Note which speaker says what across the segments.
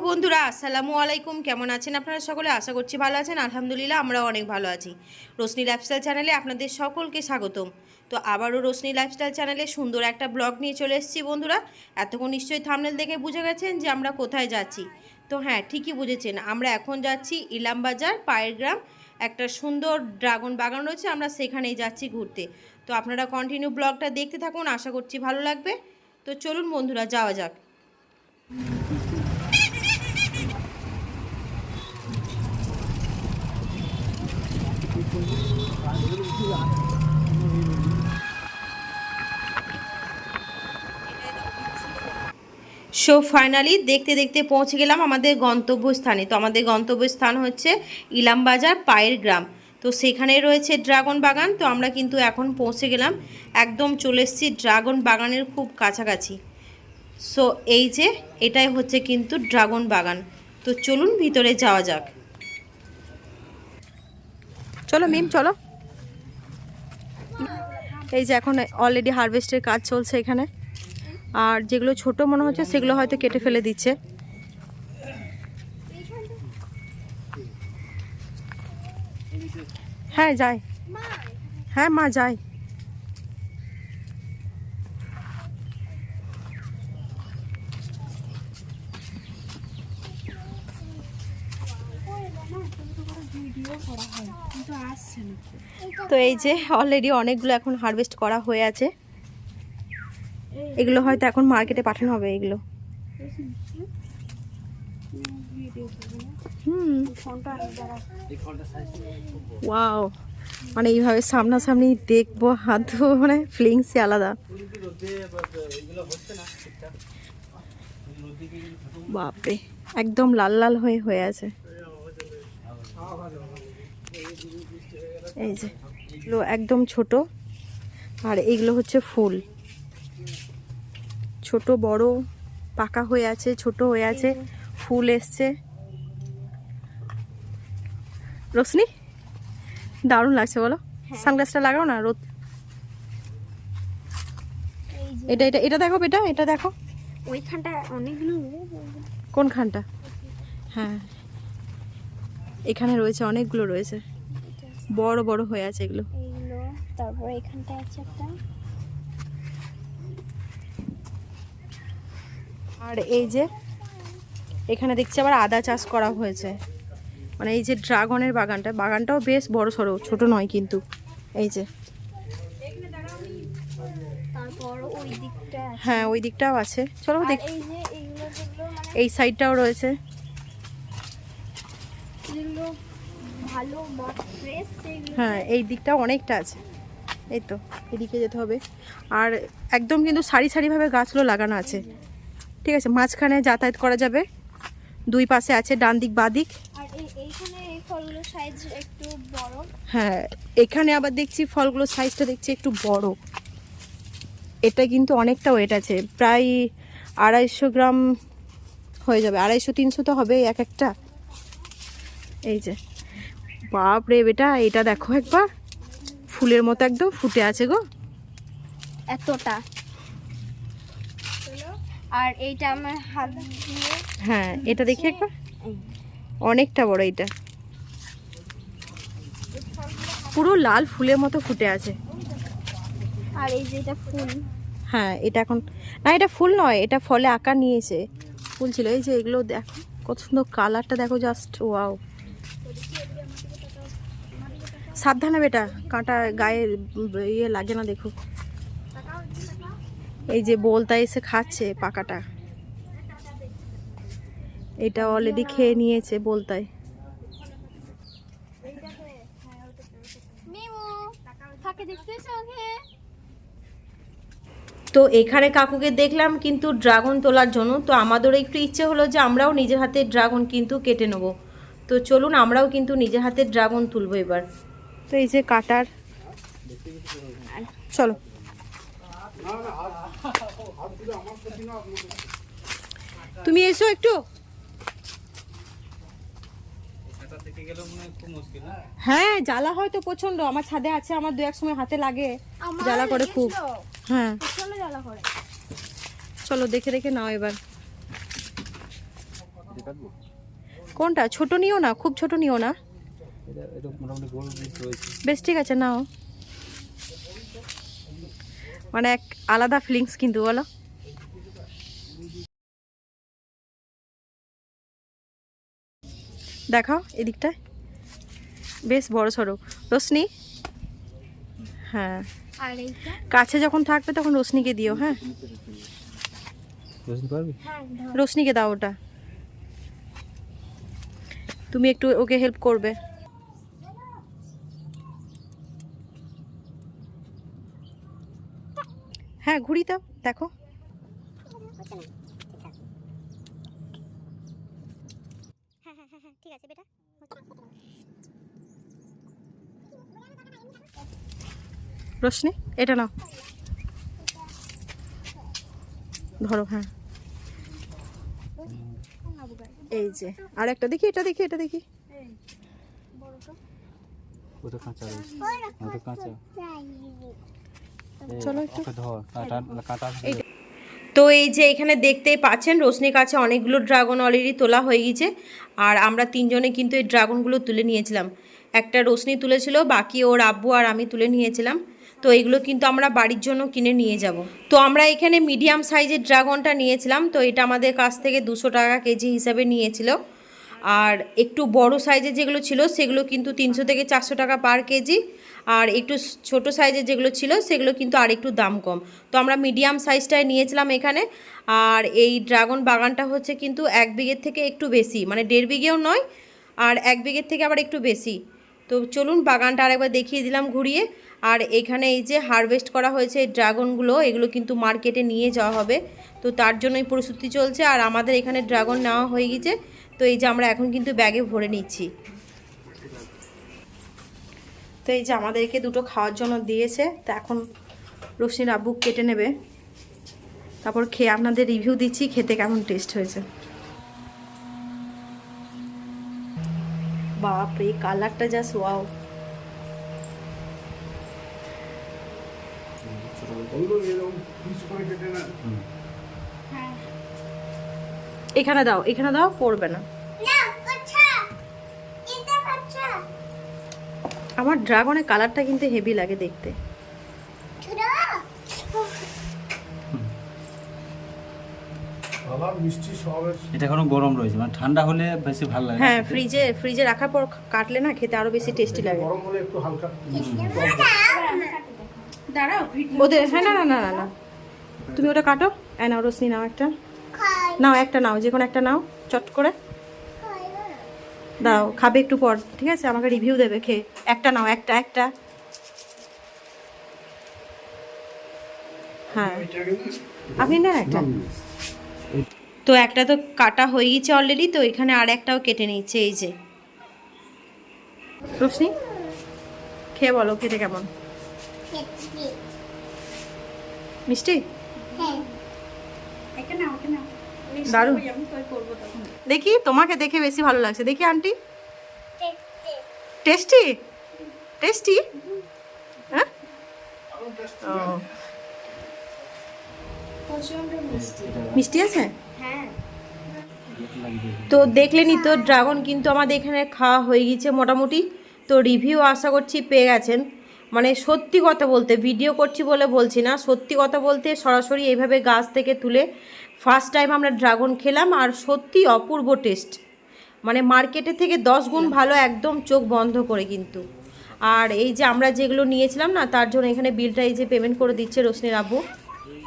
Speaker 1: বন্ধুরা, আসসালামু আলাইকুম। কেমন আছেন আপনারা সকলে? আশা করছি ভালো আছেন। আলহামদুলিল্লাহ, আমরাও অনেক ভালো আছি। রোশনি লাইফস্টাইল চ্যানেলে আপনাদের সকলকে স্বাগতম। তো আবারও রোশনি লাইফস্টাইল চ্যানেলে সুন্দর একটা ব্লগ নিয়ে চলে এসেছি বন্ধুরা। এতক্ষণ নিশ্চয়ই থাম্বনেল দেখে বুঝে গেছেন যে আমরা কোথায় যাচ্ছি। তো হ্যাঁ, ঠিকই বুঝেছেন, আমরা এখন যাচ্ছি ইলামবাজার পায়ের গ্রাম। একটা সুন্দর ড্রাগন বাগান রয়েছে, আমরা সেখানেই যাচ্ছি ঘুরতে। তো আপনারা কন্টিনিউ ব্লগটা দেখতে থাকুন, আশা করছি ভালো লাগবে। তো চলুন বন্ধুরা, যাওয়া যাক। সো ফাইনালি দেখতে দেখতে পৌঁছে গেলাম আমাদের গন্তব্যস্থানে। তো আমাদের গন্তব্যস্থান হচ্ছে ইলামবাজার পায়ের গ্রাম। তো সেখানে রয়েছে ড্রাগন বাগান। তো আমরা কিন্তু এখন পৌঁছে গেলাম, একদম চলে এসেছি ড্রাগন বাগানের খুব কাছাকাছি। সো এই যে এটাই হচ্ছে কিন্তু ড্রাগন বাগান। তো চলুন ভিতরে যাওয়া যাক। চলো মিম, চলো। এই যে এখন অলরেডি হারভেস্টের কাজ চলছে এখানে। আর যেগুলো ছোট মনে হচ্ছে সেগুলো হয়তো কেটে ফেলে দিচ্ছে। হ্যাঁ যাই, হ্যাঁ মা যাই। তো এই যে অলরেডি অনেকগুলো এখন হারভেস্ট করা হয়ে আছে। এগুলো হয়তো এখন মার্কেটে পাঠানো হবে এগুলো। ওয়াও, মানে এইভাবে সামনাসামনি দেখবো, হাত মানে ফিলিংসই আলাদা। বাপরে, একদম লাল লাল হয়ে আছে। এই যে এগুলো একদম ছোট, আর এইগুলো হচ্ছে ফুল। ছোট বড় পাকা হয়ে আছে, ছোট হয়ে আছে, ফুল এসছে। রোশনি, দারুণ লাগছে বলো। সানগ্লাসটা লাগাও না, রোদ। এটা এটা এটা দেখো বেটা, এটা দেখো।
Speaker 2: ওইখানটা অনেকগুলো।
Speaker 1: কোনখানটা? হ্যাঁ, এখানে রয়েছে, অনেকগুলো রয়েছে, বড় বড় হয়ে আছে এগুলো।
Speaker 2: এইগুলো, তারপর এখানটা আছে একটা।
Speaker 1: আর এই যে এখানে দেখছি আবার আদা চাষ করা হয়েছে। মানে এই যে ড্রাগনের বাগানটাও বেশ বড় সড়ো, ছোট নয় কিন্তু। এই যে
Speaker 2: তারপর ওই দিকটা,
Speaker 1: হ্যাঁ ওই দিকটাও আছে, চলো দেখ।
Speaker 2: এই যে এইগুলো যেগুলো মানে
Speaker 1: এই সাইডটাও রয়েছে।
Speaker 2: যেগুলো ভালো ফ্রেশ,
Speaker 1: হ্যাঁ এই দিকটাও অনেকটা আছে। এই তো এদিকে যেতে হবে। আর একদম কিন্তু সারি সারিভাবে গাছগুলো লাগানো আছে, ঠিক আছে। মাঝখানে যাতায়াত করা যাবে, দুই পাশে আছে ডান দিক বাঁ দিক।
Speaker 2: আর এইখানে এই ফলগুলোর সাইজ একটু বড়।
Speaker 1: হ্যাঁ এখানে আবার দেখছি ফলগুলোর সাইজটা দেখছি একটু বড়। এটা কিন্তু অনেকটা ওয়েট আছে, প্রায় 250 গ্রাম হয়ে যাবে, 250-300 তো হবে এক একটা। এই যে বাপ রে বেটা, এটা দেখো একবার, ফুলের মতো একদম ফুটে আছে গো,
Speaker 2: এতটা। আর এইটা আমার হাত দিয়ে,
Speaker 1: হ্যাঁ এটা দেখি একবার, অনেকটা বড়। এটা পুরো লাল ফুলের মতো ফুটে আছে।
Speaker 2: আর এই যে এটা ফুল।
Speaker 1: হ্যাঁ এটা এখন না, এটা ফুল নয়, এটা ফলে আকার নিয়েছে। ফুল ছিল। এই যে এগুলো দেখো কত সুন্দর কালারটা, দেখো জাস্ট ওয়াও। সাবধানে বেটা, কাঁটা গায়ে ইয়ে লাগে না, দেখো। এই যে বলতা এসে খাচ্ছে পাকাটা, এটা অলরেডি খেয়ে নিয়েছে বলতায়। তো এখানে কাকুকে দেখলাম কিন্তু ড্রাগন তোলার জন্য। তো আমাদেরও একটু ইচ্ছে হলো যে আমরাও নিজের হাতে ড্রাগন কিন্তু কেটে নেব। তো চলুন আমরাও কিন্তু নিজের হাতে ড্রাগন তুলবো এবার। তো এই যে কাটার, চলো। তুমি এসো একটু। হ্যাঁ জ্বালা হয়তো প্রচন্ড, আমার ছাদে আছে, আমার দু এক সময় হাতে লাগে, জ্বালা করে খুব। হ্যাঁ চলো দেখে দেখে নাও এবার।
Speaker 3: এটা কাটবো?
Speaker 1: কোনটা? ছোট নিও না, খুব ছোট নিও না।
Speaker 3: এটা মোটামুটি গোল পিস রয়েছে।
Speaker 1: বেশ ঠিক আছে, নাও। মানে এক আলাদা ফিলিংস কিন্তু, বলো। দেখাও এদিকটায়, বেশ বড় সড়ো। রোশনি, হ্যাঁ,
Speaker 2: আর এইটা
Speaker 1: কাছে যখন থাকবে তখন রোশনিকে দিও। হ্যাঁ,
Speaker 3: বুঝতে পারবি?
Speaker 2: হ্যাঁ ধর।
Speaker 1: রোশনিকে দাও ওটা, তুমি একটু ওকে হেল্প করবে। হ্যাঁ, ঘুরি দাও, দেখো।
Speaker 2: হ্যাঁ হ্যাঁ হ্যাঁ ঠিক আছে বেটা।
Speaker 1: রোশনি, এটা নাও, ধরো। হ্যাঁ, এই যে আর একটা দেখি, এটা দেখি, এটা দেখি।
Speaker 3: ওটা কাঁচা রয়েছে, ওটা কাঁচা।
Speaker 1: চলো একটু।
Speaker 3: ওকে ধর, কাটা কাটা।
Speaker 1: তো এই যে এখানে দেখতেই পাচ্ছেন রোশনির কাছে অনেকগুলো ড্রাগন অলরেডি তোলা হয়ে গেছে, আর আমরা তিনজনে কিন্তু এই ড্রাগনগুলো তুলে নিয়েছিলাম। একটা রোশনি তুলেছিল, বাকি ওর আব্বু আর আমি তুলে নিয়েছিলাম। তো এগুলো কিন্তু আমরা বাড়ির জন্য কিনে নিয়ে যাব। তো আমরা এখানে মিডিয়াম সাইজের ড্রাগনটা নিয়েছিলাম, তো এটা আমাদের কাছ থেকে 200 টাকা কেজি হিসাবে নিয়েছিল। আর একটু বড় সাইজের যেগুলো ছিল সেগুলো কিন্তু 300 থেকে 400 টাকা পার কেজি। আর একটু ছোট সাইজের যেগুলো ছিল সেগুলো কিন্তু আর একটু দাম কম। তো আমরা মিডিয়াম সাইজটাই নিয়েছিলাম এখানে। আর এই ড্রাগন বাগানটা হচ্ছে কিন্তু 1 বিঘের থেকে একটু বেশি, মানে 1.5 বিঘেও নয়, আর 1 বিঘের থেকে আবার একটু বেশি। তো চলুন বাগানটা আরেকবার দেখিয়ে দিলাম ঘুরিয়ে। আর এখানে এই যে হারভেস্ট করা হয়েছে এই ড্রাগনগুলো, এগুলো কিন্তু মার্কেটে নিয়ে যাওয়া হবে। তো তার জন্যই প্রস্তুতি চলছে, আর আমাদের এখানে ড্রাগন নেওয়া হয়ে গেছে। তো এই যে আমরা এখন কিন্তু ব্যাগে ভরে নিচ্ছি। তো এই যে আমাদেরকে দুটো খাওয়ার জন্য দিয়েছে, তো এখন রোশনির আব্বু কেটে নেবে, তারপর খেয়ে আপনাদের রিভিউ দিচ্ছি খেতে কেমন টেস্ট হয়েছে। বাপরে, কালারটা জাস্ট ওয়াও।
Speaker 2: হ্যাঁ
Speaker 1: এখানে দাও, এখানে দাও, পড়বে না।
Speaker 2: না আচ্ছা এটা আচ্ছা
Speaker 1: আমার ড্রাগনের কালারটা কিন্তু হেভি লাগে দেখতে।
Speaker 2: ছোড়া
Speaker 4: মিষ্টি সবের
Speaker 3: এটা এখনো গরম রয়েছে, মানে ঠান্ডা হলে বেশি ভালো লাগে।
Speaker 1: হ্যাঁ, ফ্রিজে রাখার পর কাটলে না খেতে আরো বেশি টেস্টি লাগে।
Speaker 4: গরম হলে একটু হালকা
Speaker 1: দাঁড়াও ওদের, হ্যাঁ, না না না না না, তুমি ওটা কাটো। নাও রোশনি, নাও একটা,
Speaker 2: খাই
Speaker 1: নাও একটা, নাও যে কোনো একটা নাও চট করে।
Speaker 2: খাই না
Speaker 1: দাও, খাবে একটু পর, ঠিক আছে, আমাকে রিভিউ দেবে খেয়ে। একটা নাও, একটা একটা। হ্যাঁ, আপনি না একটা। তো একটা তো কাটা হয়ে গেছে অলরেডি, তো এখানে আর একটাও কেটে নিচ্ছে। এই যে রোশনি, খেয়ে বলো খেতে কেমন।
Speaker 2: খেতে
Speaker 1: মিষ্টি,
Speaker 2: হ্যাঁ
Speaker 1: দারুণ। দেখি তোমাকে দেখে বেশি ভালো লাগছে, দেখি আন্টি।
Speaker 2: টেস্টি
Speaker 1: টেস্টি, টেস্টি, হ্যাঁ। ও,
Speaker 2: প্রচন্ড মিষ্টি
Speaker 1: মিষ্টি আছে।
Speaker 2: হ্যাঁ
Speaker 1: তো দেখলেনি তো, ড্রাগন কিন্তু আমাদের এখানে খাওয়া হয়ে গেছে মোটামুটি। তো রিভিউ আশা করছি পেয়ে গেছেন। মানে সত্যি কথা বলতে, ভিডিও করছি বলে বলছি না, সত্যি কথা বলতে সরাসরি এইভাবে গাছ থেকে তুলে ফার্স্ট টাইম আমরা ড্রাগন খেলাম, আর সত্যি অপূর্ব টেস্ট। মানে মার্কেটে থেকে 10 গুণ ভালো, একদম চোখ বন্ধ করে কিন্তু। আর এই যে আমরা যেগুলো নিয়েছিলাম না, তার জন্য এখানে বিলটা এই যে পেমেন্ট করে দিচ্ছে রোশনির আব্বু।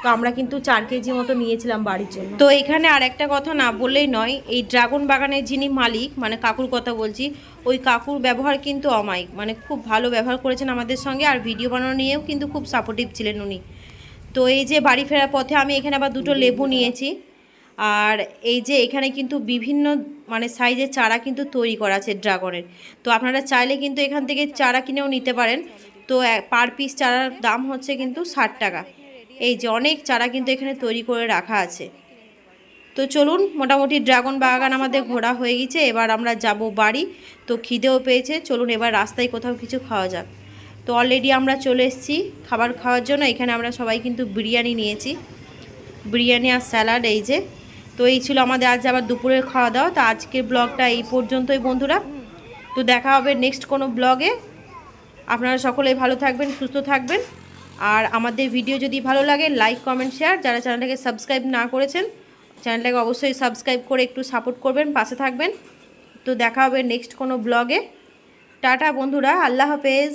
Speaker 1: তো আমরা কিন্তু 4 কেজি মতো নিয়েছিলাম বাড়ির জন্য। তো এখানে আর একটা কথা না বললেই নয়, এই ড্রাগন বাগানের যিনি মালিক, মানে কাকুর কথা বলছি, ওই কাকুর ব্যবহার কিন্তু অমায়িক, মানে খুব ভালো ব্যবহার করেছেন আমাদের সঙ্গে, আর ভিডিও বানানো নিয়েও কিন্তু খুব সাপোর্টিভ ছিলেন উনি। তো এই যে বাড়ি ফেরার পথে আমি এখানে আবার 2টো লেবু নিয়েছি। আর এই যে এখানে কিন্তু বিভিন্ন মানে সাইজের চারা কিন্তু তৈরি করা আছে ড্রাগনের। তো আপনারা চাইলে কিন্তু এখান থেকে চারা কিনেও নিতে পারেন। তো পার পিস চারার দাম হচ্ছে কিন্তু 60 টাকা। এই যে অনেক চারা কিন্তু এখানে তৈরি করে রাখা আছে। তো চলুন, মোটামুটি ড্রাগন বাগান আমাদের ঘোরা হয়ে গেছে, এবার আমরা যাব বাড়ি। তো খিদেও পেয়েছে, চলুন এবার রাস্তায় কোথাও কিছু খাওয়া যাক। তো অলরেডি আমরা চলে এসেছি খাবার খাওয়ার জন্য। এখানে আমরা সবাই কিন্তু বিরিয়ানি নিয়েছি, বিরিয়ানি আর স্যালাড। এই যে তো এই ছিল আমাদের আজ আবার দুপুরের খাওয়া দাওয়া। তো আজকের ব্লগটা এই পর্যন্তই বন্ধুরা। তো দেখা হবে নেক্সট কোনো ব্লগে। আপনারা সকলেই ভালো থাকবেন, সুস্থ থাকবেন। আর আমাদের ভিডিও যদি ভালো লাগে লাইক কমেন্ট শেয়ার, যারা চ্যানেলটাকে সাবস্ক্রাইব না করেছেন চ্যানেলটাকে অবশ্যই সাবস্ক্রাইব করে একটু সাপোর্ট করবেন, পাশে থাকবেন। তো দেখা হবে নেক্সট কোনো ব্লগে। টাটা বন্ধুরা, আল্লাহ হাফেজ।